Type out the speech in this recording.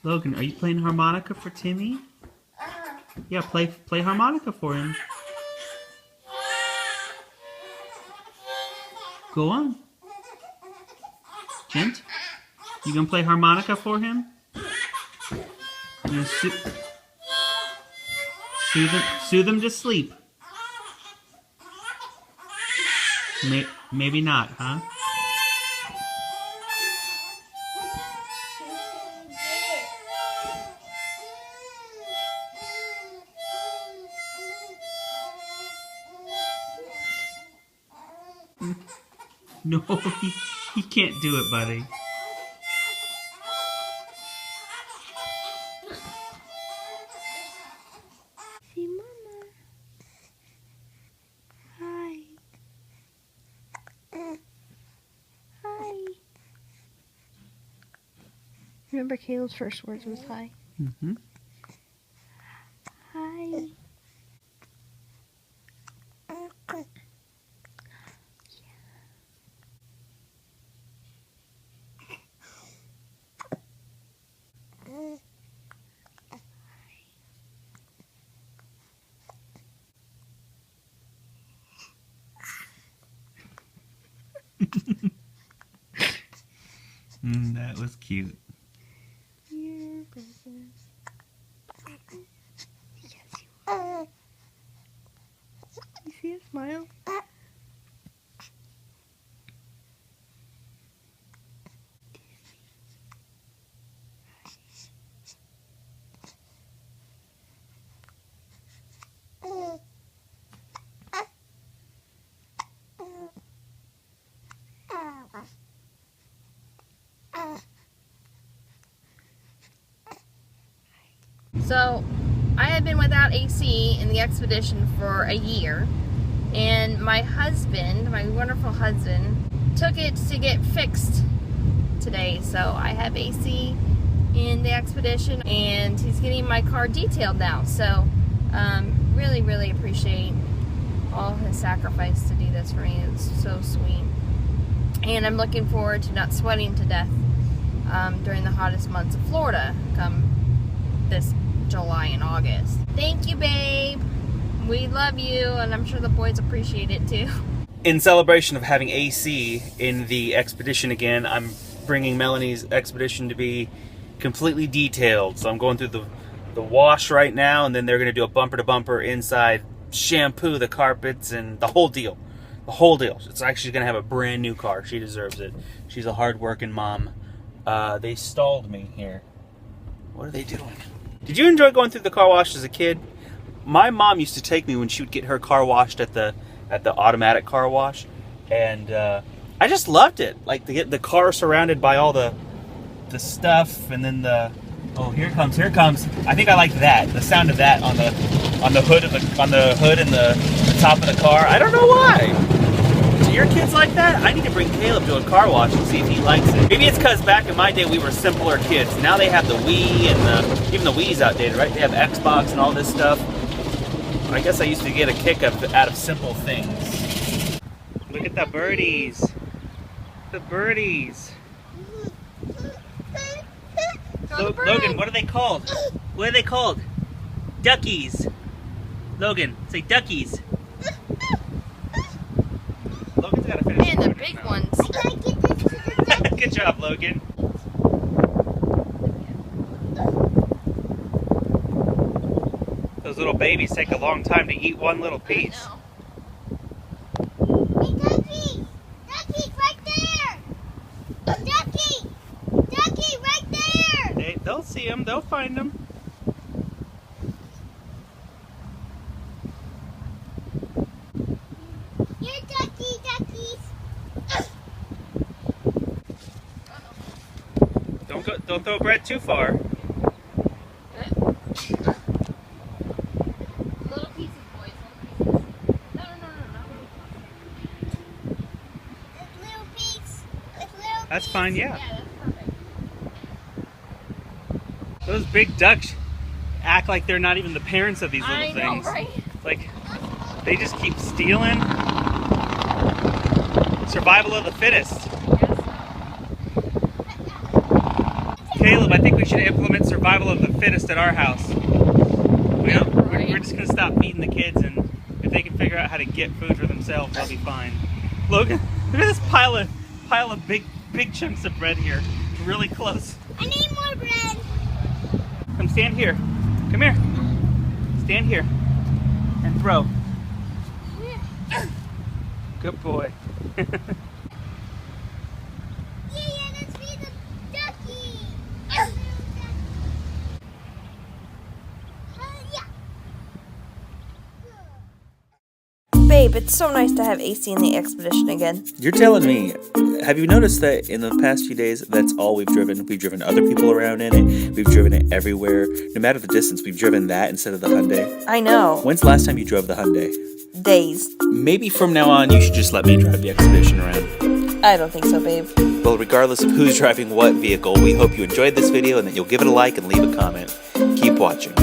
Logan, are you playing harmonica for Timmy? Yeah, play harmonica for him. Go on. Gent, you gonna play harmonica for him? You gonna soothe him to sleep. Maybe not, huh? No, he can't do it, buddy. See, Mama. Hi. Hi. Remember Caleb's first words was hi? Mm-hmm. Hi. That was cute. Your business. Yes, you are. You see a smile? So, I had been without AC in the expedition for a year, and my husband, my wonderful husband, took it to get fixed today. So I have AC in the expedition, and he's getting my car detailed now. So, really, really appreciate all his sacrifice to do this for me. It's so sweet. And I'm looking forward to not sweating to death during the hottest months of Florida come this July and August. Thank you, babe. We love you, and I'm sure the boys appreciate it too. In celebration of having AC in the expedition again, I'm bringing Melanie's expedition to be completely detailed. So I'm going through the wash right now, and then they're going to do a bumper-to-bumper inside, shampoo the carpets, and the whole deal. The whole deal. It's actually going to have a brand new car. She deserves it. She's a hard-working mom. They stalled me here. What are they doing? Did you enjoy going through the car wash as a kid? My mom used to take me when she would get her car washed at the automatic car wash, and I just loved it. Like to get the car surrounded by all the stuff, and then here it comes. I think I like that. The sound of that on the hood and the top of the car. I don't know why. Do your kids like that? I need to bring Caleb to a car wash and see if he likes it. Maybe it's because back in my day we were simpler kids. Now they have the Wii, and even the Wii's outdated, right? They have Xbox and all this stuff. I guess I used to get a kick out of simple things. Look at the birdies. The birdies. Logan, what are they called? What are they called? Duckies. Logan, say duckies. Logan's gotta finish. And the big ones. Good job, Logan. Those little babies take a long time to eat one little piece. Hey, duckies! Duckies right there! Ducky! Ducky right there! They'll see them. They'll find them. Here, duckies! Don't throw bread too far. Little pieces, boys. Little pieces. No. Little piece. That's fine, yeah. Yeah, that's perfect. Those big ducks act like they're not even the parents of these little I things. know, right? Like, they just keep stealing. Survival of the fittest. Caleb, I think we should implement survival of the fittest at our house. We're just gonna stop feeding the kids, and if they can figure out how to get food for themselves, they'll be fine. Logan, look at this pile of big chunks of bread here, really close. I need more bread. Come stand here. Come here. Stand here and throw. Good boy. Yeah, let's feed the ducky. Babe, it's so nice to have AC in the Expedition again. You're telling me. Have you noticed that in the past few days, that's all we've driven? We've driven other people around in it. We've driven it everywhere. No matter the distance, we've driven that instead of the Hyundai. I know. When's the last time you drove the Hyundai? Days. Maybe from now on, you should just let me drive the Expedition around. I don't think so, babe. Well, regardless of who's driving what vehicle, we hope you enjoyed this video and that you'll give it a like and leave a comment. Keep watching.